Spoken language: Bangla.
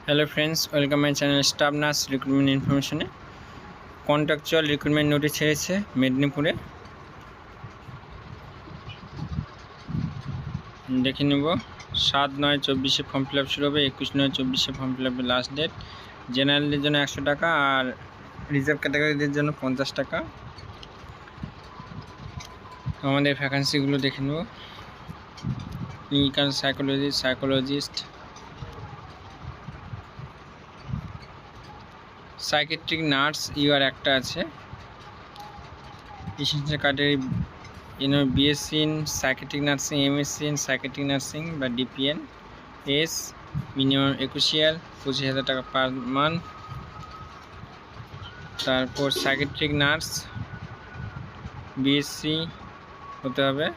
Hello friends, welcome my channel staff nurse recruitment इनफरमेशने कन्ट्राक्चुअल रिक्रुटमेंट नोटिस ছেড়েছে মেদিনীপুরে। দেখে নেব। 7/9/24 ফর্ম ফিল আপ শুরু হবে। 21/9/24 ফর্ম ফিল আপের লাস্ট ডেট। জেনারেলদের জন্য 100 টাকা আর রিজার্ভ ক্যাটাগরিদের জন্য 50 টাকা। আমাদের ভ্যাকান্সিগুলো দেখে নেব। Clinical psychologist, psychiatric nurse UR একটা আছে। Essential category BSc in psychiatric nursing, MSc in psychiatric nursing বা ডিপিএন এস, মিনিমাম 21 ইয়ার, 25,000 টাকা পার মান্থ। তারপর সাইকেট্রিক নার্স বিএসসি হতে হবে,